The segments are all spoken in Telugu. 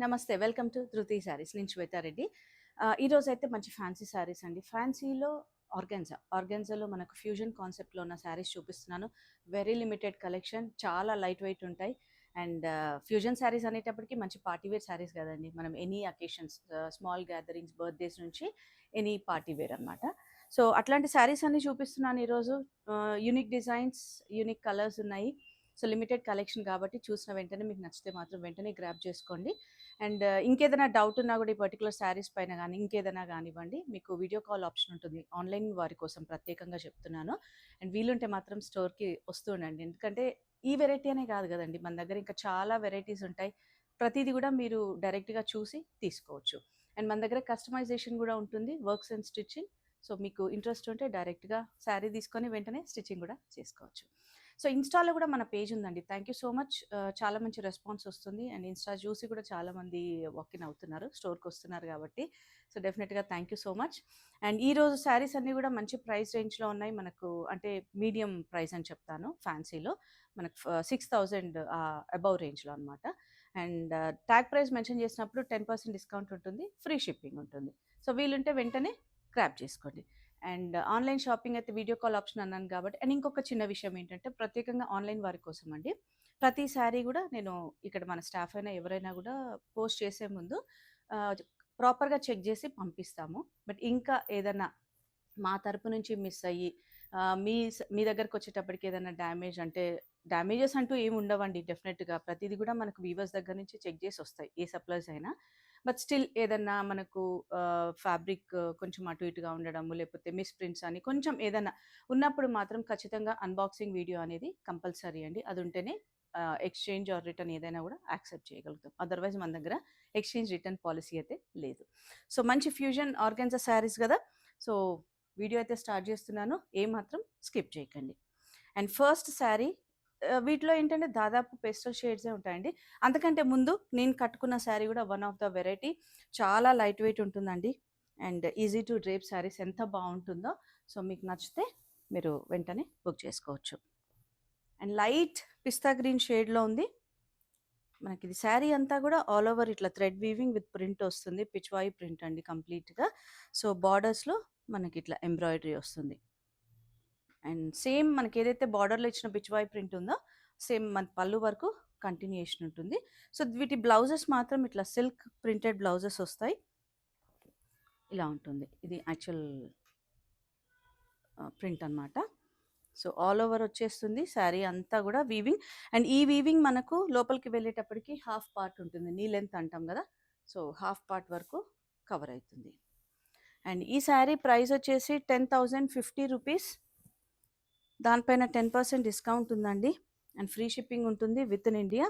నమస్తే. వెల్కమ్ టు ధృతి శారీస్. నేను శ్వేతారెడ్డి. ఈరోజైతే మంచి ఫ్యాన్సీ శారీస్ అండి. ఫ్యాన్సీలో ఆర్గాన్జాలో మనకు ఫ్యూజన్ కాన్సెప్ట్‌లో ఉన్న శారీస్ చూపిస్తున్నాను. Very limited collection. చాలా లైట్ వెయిట్ ఉంటాయి. అండ్ ఫ్యూజన్ శారీస్ అనేటప్పటికి మంచి పార్టీ వేర్ శారీస్ కదండీ. మనం any occasions small gatherings, birthdays నుంచి ఎనీ పార్టీ వేర్ అనమాట. సో, అట్లాంటి శారీస్ అన్నీ చూపిస్తున్నాను ఈరోజు. యూనిక్ డిజైన్స్, యూనిక్ కలర్స్ ఉన్నాయి. సో, లిమిటెడ్ కలెక్షన్ కాబట్టి చూసిన వెంటనే మీకు నచ్చితే మాత్రం వెంటనే గ్రాబ్ చేసుకోండి. అండ్ ఇంకేదైనా డౌట్ ఉన్నా కూడా ఈ పర్టికులర్ శారీస్ పైన గానీ, ఇంకేదైనా గానివ్వండి, మీకు వీడియో కాల్ ఆప్షన్ ఉంటుంది. ఆన్‌లైన్ వారి కోసం ప్రత్యేకంగా చెప్తున్నాను. అండ్ వీలుంటే మాత్రం స్టోర్‌కి వస్తూ ఉండండి. ఎందుకంటే ఈ వెరైటీ అనే కాదు గదండీ! మన దగ్గర ఇంకా చాలా వెరైటీస్ ఉంటాయి. ప్రతీది గూడా మీరు డైరెక్ట్‌గా చూసి తీసుకోవచ్చు. అండ్ మన దగ్గర కస్టమైజేషన్ గూడా ఉంటుంది. Works and stitching. సో, మీకు ఇంట్రెస్ట్ ఉంటే డైరెక్ట్‌గా శారీ తీసుకొని వెంటనే స్టిచ్చింగ్ గూడా చేసుకోవచ్చు. సో, ఇన్‌స్టాలో గూడా మన పేజ్ ఉందండి. Thank you so much. చాలా మంచి రెస్పాన్స్ వస్తుంది. అండ్ ఇన్‌స్టా చూసి కూడా చాలామంది వాక్ ఇన్ అవుతున్నారు. స్టోర్‌కొస్తున్నారు గాబట్టి. సో, డెఫినెట్‌గా thank you so much. And ఈరోజు శారీస్ అన్నీ గూడా మంచి ప్రైస్ రేంజ్‌లో ఉన్నాయి. మనకు అంటే మీడియం ప్రైస్ అని చెప్తాను ఫ్యాన్సీలో. మనకు 6,000 అబోవ్ రేంజ్‌లో అనమాట. అండ్ ట్యాగ్ ప్రైస్ మెన్షన్ చేసినప్పుడు 10% డిస్కౌంట్ ఉంటుంది. ఫ్రీ షిప్పింగ్ ఉంటుంది. సో, వీలుంటే వెంటనే గ్రాబ్ చేసుకోండి. అండ్ ఆన్‌లైన్ షాపింగ్ అయితే వీడియో కాల్ ఆప్షన్ అన్నాను కాబట్టి అండ్ ఇంకొక చిన్న విషయం ఏంటంటే ప్రత్యేకంగా ఆన్‌లైన్ వారి కోసం అండి. ప్రతి సారీ గూడా నేను ఇక్కడ మన స్టాఫ్ అయినా ఎవరైనా గూడా పోస్ట్ చేసే ముందు ఆహ్, ప్రాపర్‌గా చెక్ జేసి పంపిస్తాము. బట్ ఇంకా ఏదన్నా మా తరపు నుంచి మిస్ అయ్యి మీ దగ్గరకొచ్చేటప్పటికి ఏదైనా డ్యామేజ్ అంటే డ్యామేజెస్ అంటూ ఏమి ఉండవండి డెఫినెట్‌గా. ప్రతీది గూడా మనకు వీవర్స్ దగ్గర నుంచి చెక్ జేసి ఒస్తాయి. ఏ సప్లైస్ అయినా. బట్ స్టిల్ ఏదన్నా మనకు ఫ్యాబ్రిక్ కొంచెం అటు ఇటుగా ఉండడము, లేకపోతే మిస్ ప్రింట్స్ అని కొంచెం ఏదన్నా ఉన్నప్పుడు మాత్రం ఖచ్చితంగా అన్బాక్సింగ్ వీడియో అనేది కంపల్సరీ అండి. అదుంటేనే ఎక్స్‌చేంజ్ ఆర్ రిటర్న్ ఏదైనా గూడా యాక్సెప్ట్ చేయగలుగుతాం. అదర్‌వైజ్ మన దగ్గర ఎక్స్‌చేంజ్ రిటర్న్ పాలిసీ అయితే లేదు. సో, మంచి ఫ్యూజన్ ఆర్గాన్జా శారీస్ గదా! సో, వీడియో అయితే స్టార్ట్ జేస్తున్నాను. ఏమాత్రం స్కిప్ చేయకండి. అండ్ ఫస్ట్ శారీ వీటిలో ఏంటంటే దాదాపు పేస్టల్ షేడ్సే ఉంటాయండి. అంతకంటే ముందు నేను కట్టుకున్న శారీ గూడా వన్ ఆఫ్ ద వెరైటీ. చాలా లైట్ వెయిట్ ఉంటుందండి. And easy to drape saris ఎంత బావుంటుందో. సో, మీకు నచ్చితే మీరు వెంటనే బుక్ చేసుకోవచ్చు. అండ్ లైట్ పిస్తా గ్రీన్ షేడ్‌లో ఉంది. మనకిది శారీ అంతా గూడా ఆల్ ఓవర్ ఇట్లా థ్రెడ్ వీవింగ్ విత్ ప్రింట్ ఒస్తుంది. పిచ్‌వాయి ప్రింట్ అండి కంప్లీట్‌గా. సో, బార్డర్స్‌లో మనకిట్లా ఎంబ్రాయిడరీ ఒస్తుంది. అండ్ సేమ్ మనకేదైతే బార్డర్‌లో ఇచ్చిన పిచ్‌వాయి ప్రింట్ ఉందో, సేమ్ మన పళ్ళు వరకు కంటిన్యూయేషన్ ఉంటుంది. సో, వీటి బ్లౌజెస్ మాత్రం ఇట్లా సిల్క్ ప్రింటెడ్ బ్లౌజెస్ ఒస్తాయి. ఇలా ఉంటుంది. ఇది యాక్చువల్ ప్రింట్ అనమాట. సో, ఆల్ ఓవర్ వచ్చేస్తుంది. శారీ అంతా గూడా వీవింగ్. అండ్ ఈ వీవింగ్ మనకు లోపలికి వెళ్ళేటప్పటికి హాఫ్ పార్ట్ ఉంటుంది. నీ లెంత్ అంటాం గదా! సో, హాఫ్ పార్ట్ వరకు కవర్ అయితుంది. అండ్ ఈ శారీ ప్రైస్ వచ్చేసి రూ. 10,050. దానిపైన 10% డిస్కౌంట్ ఉందండి. అండ్ ఫ్రీ షిప్పింగ్ ఉంటుంది విత్ ఇన్ ఇండియా.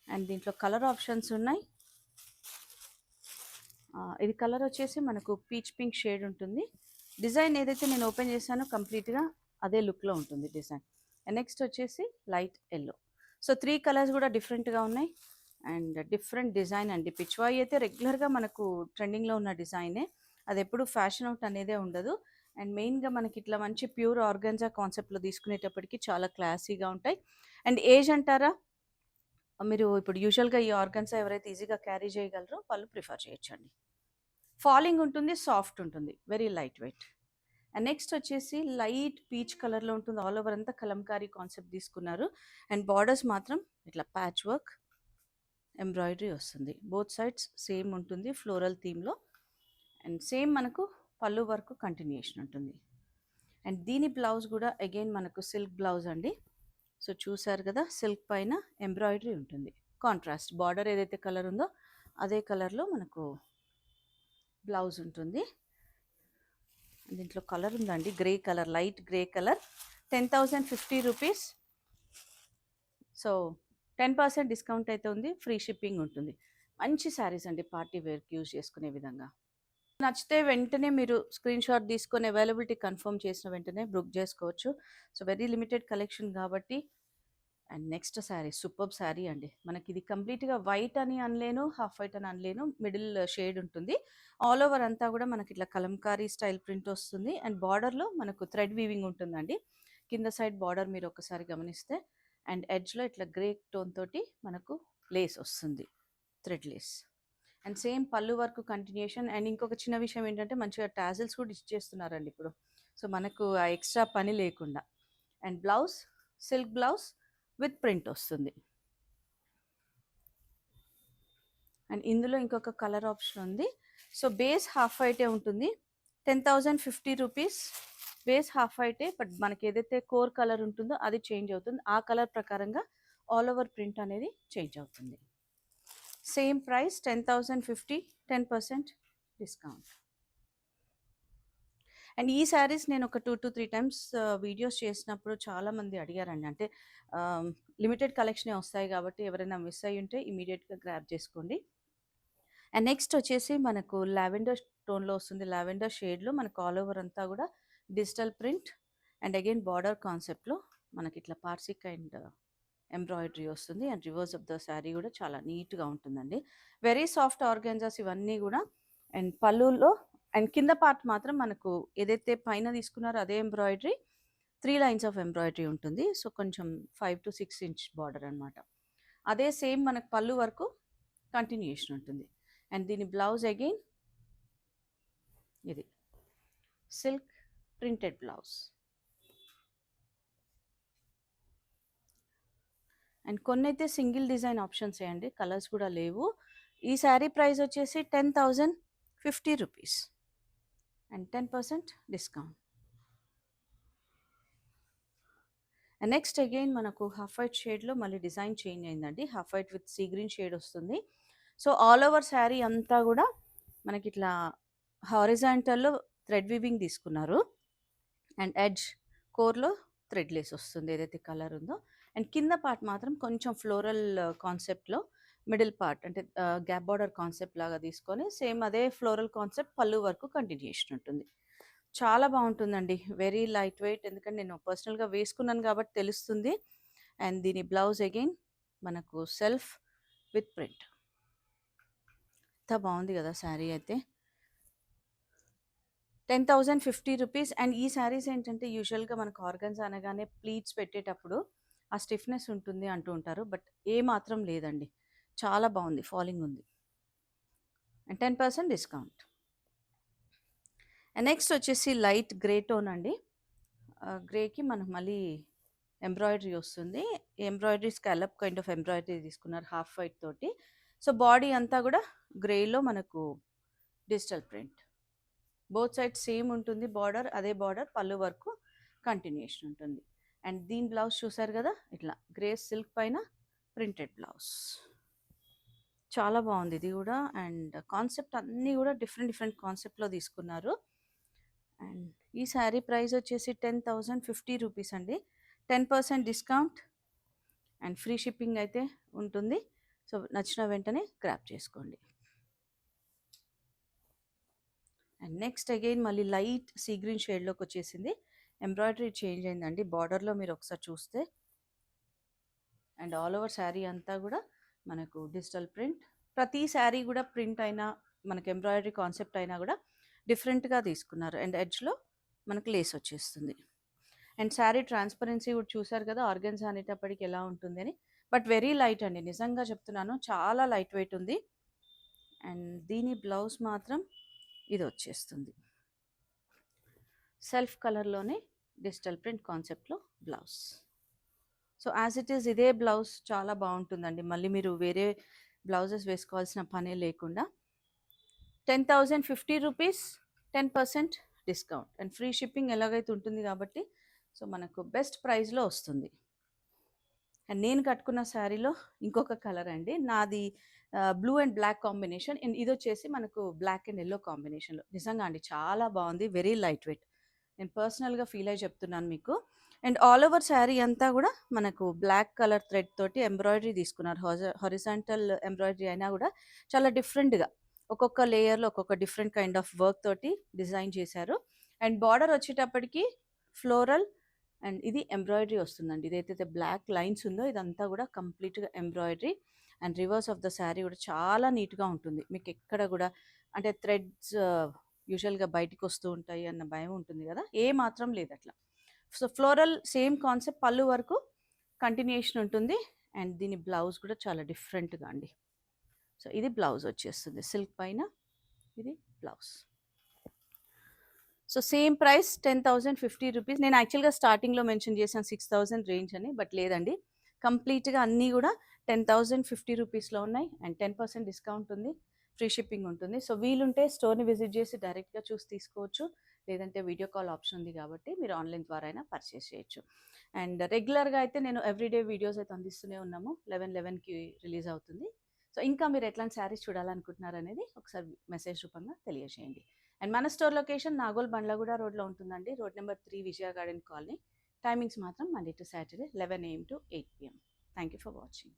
అండ్ దీంట్లో కలర్ ఆప్షన్స్ ఉన్నాయి. ఇది కలర్ వచ్చేసి మనకు పీచ్ పింక్ షేడ్ ఉంటుంది. డిజైన్ ఏదైతే నేను ఓపెన్ చేశానో కంప్లీట్‌గా అదే లుక్‌లో ఉంటుంది డిజైన్. అండ్ నెక్స్ట్ వచ్చేసి లైట్ యెల్లో. సో, 3 కలర్స్ గూడా డిఫరెంట్‌గా ఉన్నాయి. అండ్ డిఫరెంట్ డిజైన్ అండి. పిచ్‌వాయి అయితే రెగ్యులర్‌గా మనకు ట్రెండింగ్‌లో ఉన్న డిజైనే. అదెప్పుడు ఫ్యాషన్ ఔట్ అనేదే ఉండదు. అండ్ మెయిన్‌గా మనకి ఇట్లా మంచి ప్యూర్ ఆర్గాన్జా కాన్సెప్ట్‌లో తీసుకునేటప్పటికి చాలా క్లాసీగా ఉంటాయి. అండ్ ఏజ్ అంటారా? మీరు ఇప్పుడు యూజువల్‌గా ఈ ఆర్గాన్సా ఎవరైతే ఈజీగా క్యారీ చేయగలరో వాళ్ళు ప్రిఫర్ చేయొచ్చండి. ఫాలింగ్ ఉంటుంది, సాఫ్ట్ ఉంటుంది. Very light weight. And next వచ్చేసి లైట్ పీచ్ కలర్‌లో ఉంటుంది. ఆల్ ఓవర్ అంతా కలంకారీ కాన్సెప్ట్ తీసుకున్నారు. అండ్ బార్డర్స్ మాత్రం ఇట్లా ప్యాచ్ వర్క్ ఎంబ్రాయిడరీ వస్తుంది. బోత్ సైడ్స్ సేమ్ ఉంటుంది ఫ్లోరల్ థీమ్‌లో. అండ్ సేమ్ మనకు పళ్ళు వరకు కంటిన్యూయేషన్ ఉంటుంది. అండ్ దీని బ్లౌజ్ గూడా అగైన్ మనకు సిల్క్ బ్లౌజ్ అండి. సో, చూసారు గదా! సిల్క్ పైన ఎంబ్రాయిడరీ ఉంటుంది. కాంట్రాస్ట్ బార్డర్ ఏదైతే కలర్ ఉందో అదే కలర్‌లో మనకు బ్లౌజ్ ఉంటుంది. దీంట్లో కలర్ ఉందండి. Grey colour, light grey colour. రూ. 10,050. సో, 10% డిస్కౌంట్ అయితే ఉంది. ఫ్రీ షిప్పింగ్ ఉంటుంది. మంచి శారీస్ అండి పార్టీ వేర్‌కి యూజ్ చేసుకునే విధంగా. నచ్చితే వెంటనే మీరు స్క్రీన్‌షాట్ తీసుకొని అవైలబిలిటీ కన్ఫర్మ్ చేసిన వెంటనే బుక్ చేసుకోవచ్చు. సో, వెరీ లిమిటెడ్ కలెక్షన్ కాబట్టి and next sari superb sari అండి. మనకిది కంప్లీట్‌గా వైట్ అని అనలేను, హాఫ్ వైట్ అని అనలేను. మిడిల్ షేడ్ ఉంటుంది. ఆల్ ఓవర్ అంతా గూడా మనకిట్లా కలంకారీ స్టైల్ ప్రింట్ వస్తుంది. అండ్ బార్డర్‌లో మనకు థ్రెడ్ వీవింగ్ ఉంటుందండి. కింద సైడ్ బార్డర్ మీరు ఒక్కసారి గమనిస్తే అండ్ ఎడ్జ్‌లో ఇట్లా గ్రే టోన్ తోటి మనకు లేస్ వస్తుంది. Thread Lay's. అండ్ సేమ్ పళ్ళు వరకు కంటిన్యూషన్. అండ్ ఇంకొక చిన్న విషయం ఏంటంటే మంచిగా టాజిల్స్ కూడా ఇచ్చేస్తున్నారండి ఇప్పుడు. సో మనకు ఆ ఎక్స్ట్రా పని లేకుండా. And blouse silk blouse with print వస్తుంది. అండ్ ఇందులో ఇంకొక కలర్ ఆప్షన్ ఉంది. సో బేస్ హాఫ్ వైటే ఉంటుంది. 10,050 రూపీస్ బేస్ హాఫ్ వైటే. బట్ మనకి ఏదైతే కోర్ కలర్ ఉంటుందో అది చేంజ్ అవుతుంది. ఆ కలర్ ప్రకారంగా ఆల్ ఓవర్ ప్రింట్ అనేది చేంజ్ అవుతుంది. Same price 10,050, 10% discount. అండ్ ఈ శారీస్ నేను ఒక 2-3 టైమ్స్ వీడియోస్ చేసినప్పుడు చాలామంది అడిగారండి. అంటే లిమిటెడ్ కలెక్షనే వస్తాయి కాబట్టి ఎవరైనా మిస్ అయ్యి ఉంటే ఇమీడియట్గా గ్రాబ్ చేసుకోండి. అండ్ నెక్స్ట్ వచ్చేసి మనకు లావెండర్ టోన్లో వస్తుంది. లావెండర్ షేడ్లో మనకు ఆల్ ఓవర్ అంతా కూడా digital print and again border కాన్సెప్ట్లో మనకి ఇట్లా పార్సిక్ అండ్ ఎంబ్రాయిడరీ వస్తుంది. And reverse of the sari కూడా చాలా నీట్గా ఉంటుందండి. వెరీ సాఫ్ట్ ఆర్గాన్జాస్ ఇవన్నీ కూడా. అండ్ పళ్ళులో అండ్ కింద పార్ట్ మాత్రం మనకు ఏదైతే పైన తీసుకున్నారో అదే ఎంబ్రాయిడరీ 3 లైన్స్ ఆఫ్ ఎంబ్రాయిడరీ ఉంటుంది. సో కొంచెం 5 to 6 ఇంచ్ బార్డర్ అనమాట. అదే సేమ్ మనకు పళ్ళు వరకు కంటిన్యూషన్ ఉంటుంది. అండ్ దీని బ్లౌజ్ అగైన్ ఇది సిల్క్ ప్రింటెడ్ బ్లౌజ్. అండ్ కొన్ని అయితే సింగిల్ డిజైన్ ఆప్షన్స్ అండి, కలర్స్ కూడా లేవు. ఈ శారీ ప్రైస్ వచ్చేసి 10,050 rupees and 10% discount. And next again మనకు హాఫ్ వైట్ షేడ్లో మళ్ళీ డిజైన్ చేంజ్ అయిందండి. Half white with sea green shade వస్తుంది. సో ఆల్ ఓవర్ శారీ అంతా కూడా మనకి ఇట్లా హారిజాంటల్లో థ్రెడ్ వీవింగ్ తీసుకున్నారు. అండ్ ఎడ్జ్ కోర్లో థ్రెడ్ లేస్ వస్తుంది ఏదైతే కలర్ ఉందో. అండ్ కింద పార్ట్ మాత్రం కొంచెం ఫ్లోరల్ కాన్సెప్ట్లో మిడిల్ పార్ట్ అంటే గ్యాప్ బార్డర్ కాన్సెప్ట్ లాగా తీసుకొని సేమ్ అదే ఫ్లోరల్ కాన్సెప్ట్ పళ్ళు వరకు కంటిన్యూషన్ ఉంటుంది. చాలా బాగుంటుందండి. Very light weight. ఎందుకంటే నేను పర్సనల్గా వేసుకున్నాను కాబట్టి తెలుస్తుంది. అండ్ దీని బ్లౌజ్ అగైన్ మనకు సెల్ఫ్ విత్ ప్రింట్. ఎంత బాగుంది కదా శారీ అయితే. 10,050 రూపీస్. అండ్ ఈ శారీస్ ఏంటంటే యూజువల్గా మనకు ఆర్గన్స్ అనగానే ప్లీట్స్ పెట్టేటప్పుడు ఆ స్టిఫ్నెస్ ఉంటుంది అంటూ ఉంటారు. బట్ ఏ మాత్రం లేదండి, చాలా బాగుంది, ఫాలింగ్ ఉంది. And 10% discount. అండ్ నెక్స్ట్ వచ్చేసి లైట్ గ్రే టోన్ అండి. గ్రేకి మనకు మళ్ళీ ఎంబ్రాయిడరీ వస్తుంది. Embroidery scallop kind of embroidery తీసుకున్నారు హాఫ్ వైట్ తోటి. సో బాడీ అంతా కూడా గ్రేలో మనకు digital print. Both side same ఉంటుంది బార్డర్. అదే బార్డర్ పళ్ళు వరకు కంటిన్యూషన్ ఉంటుంది. అండ్ దీని బ్లౌజ్ చూసారు కదా, ఇట్లా గ్రే సిల్క్ పైన ప్రింటెడ్ బ్లౌజ్. చాలా బాగుంది ఇది కూడా. అండ్ కాన్సెప్ట్ అన్నీ కూడా డిఫరెంట్ కాన్సెప్ట్లో తీసుకున్నారు. అండ్ ఈ శారీ ప్రైస్ వచ్చేసి 10,050 రూపీస్ అండి. 10% డిస్కౌంట్ అండ్ ఫ్రీ షిప్పింగ్ అయితే ఉంటుంది. సో నచ్చిన వెంటనే గ్రాప్ చేసుకోండి. అండ్ నెక్స్ట్ అగైన్ మళ్ళీ లైట్ సీ గ్రీన్ షేడ్లోకి వచ్చేసింది. ఎంబ్రాయిడరీ చేంజ్ అయిందండి బార్డర్లో మీరు ఒకసారి చూస్తే. అండ్ ఆల్ ఓవర్ శారీ అంతా కూడా మనకు డిజిటల్ ప్రింట్. ప్రతి శారీ కూడా ప్రింట్ అయినా మనకు ఎంబ్రాయిడరీ కాన్సెప్ట్ అయినా కూడా డిఫరెంట్గా తీసుకున్నారు. అండ్ ఎడ్జ్లో మనకు లేస్ వచ్చేస్తుంది. అండ్ శారీ ట్రాన్స్పరెన్సీ కూడా చూసారు కదా ఆర్గన్స్ అనేటప్పటికి ఎలా ఉంటుంది అని. బట్ వెరీ లైట్ అండి, నిజంగా చెప్తున్నాను, చాలా లైట్ వెయిట్ ఉంది. అండ్ దీని బ్లౌజ్ మాత్రం ఇది వచ్చేస్తుంది సెల్ఫ్ కలర్లోనే డిజిటల్ ప్రింట్ కాన్సెప్ట్లో blouse. So as it is ఇదే బ్లౌజ్ చాలా బాగుంటుందండి. మళ్ళీ మీరు వేరే బ్లౌజెస్ వేసుకోవాల్సిన పనే లేకుండా. 10,050 rupees, 10% discount and free shipping ఎలాగైతే ఉంటుంది కాబట్టి సో మనకు బెస్ట్ ప్రైస్లో వస్తుంది. అండ్ నేను కట్టుకున్న శారీలో ఇంకొక కలర్ అండి, నాది blue and black combination. And ఇది వచ్చేసి మనకు బ్లాక్ అండ్ ఎల్లో కాంబినేషన్లో. నిజంగా అండి చాలా బాగుంది, వెరీ లైట్ వెయిట్. నేను పర్సనల్గా ఫీల్ అయ్యి చెప్తున్నాను మీకు. అండ్ ఆల్ ఓవర్ శారీ అంతా కూడా మనకు బ్లాక్ కలర్ థ్రెడ్ తోటి ఎంబ్రాయిడరీ తీసుకున్నారు. హారిజాంటల్ ఎంబ్రాయిడరీ అయినా కూడా చాలా డిఫరెంట్గా ఒక్కొక్క లేయర్లో ఒక్కొక్క డిఫరెంట్ కైండ్ ఆఫ్ వర్క్ తోటి డిజైన్ చేశారు. అండ్ బార్డర్ వచ్చేటప్పటికి ఫ్లోరల్ అండ్ ఇది ఎంబ్రాయిడరీ వస్తుందండి. ఇదైతే బ్లాక్ లైన్స్ ఉందో ఇదంతా కూడా కంప్లీట్గా embroidery. And reverse of the sari కూడా చాలా నీట్గా ఉంటుంది. మీకు ఎక్కడ కూడా అంటే థ్రెడ్స్ యూజువల్గా బయటికి వస్తూ ఉంటాయి అన్న భయం ఉంటుంది కదా, ఏ మాత్రం లేదు అట్లా. సో ఫ్లోరల్ సేమ్ కాన్సెప్ట్ పళ్ళు వరకు కంటిన్యూషన్ ఉంటుంది. అండ్ దీని బ్లౌజ్ కూడా చాలా డిఫరెంట్గా అండి. సో ఇది బ్లౌజ్ వచ్చేస్తుంది సిల్క్ పైన, ఇది blouse. So same price 10,050 rupees. నేను యాక్చువల్గా స్టార్టింగ్లో మెన్షన్ చేశాను 6,000 రేంజ్ అని, బట్ లేదండి, కంప్లీట్గా అన్నీ కూడా 10,050 రూపీస్లో ఉన్నాయి. అండ్ 10% డిస్కౌంట్ ఉంది, ఫ్రీ షిప్పింగ్ ఉంటుంది. సో వీలుంటే స్టోర్ని విజిట్ చేసి డైరెక్ట్గా చూసి తీసుకోవచ్చు, లేదంటే వీడియో కాల్ ఆప్షన్ ఉంది కాబట్టి మీరు ఆన్లైన్ ద్వారా అయినా పర్చేస్ చేయొచ్చు. అండ్ రెగ్యులర్గా అయితే నేను ఎవ్రీడే వీడియోస్ అయితే అందిస్తూనే ఉన్నాము, 11:11కి రిలీజ్ అవుతుంది. సో ఇంకా మీరు ఎట్లాంటి శారీస్ చూడాలనుకుంటున్నారు అనేది ఒకసారి మెసేజ్ రూపంగా తెలియజేయండి. అండ్ మన స్టోర్ లొకేషన్ నాగోల్ బండ్లగూడ రోడ్లో ఉంటుందండి, రోడ్ నెంబర్ 3 విజయ గార్డెన్ కాలనీ. టైమింగ్స్ మాత్రం Monday to Saturday 11 AM to 8 PM. Thank you for watching.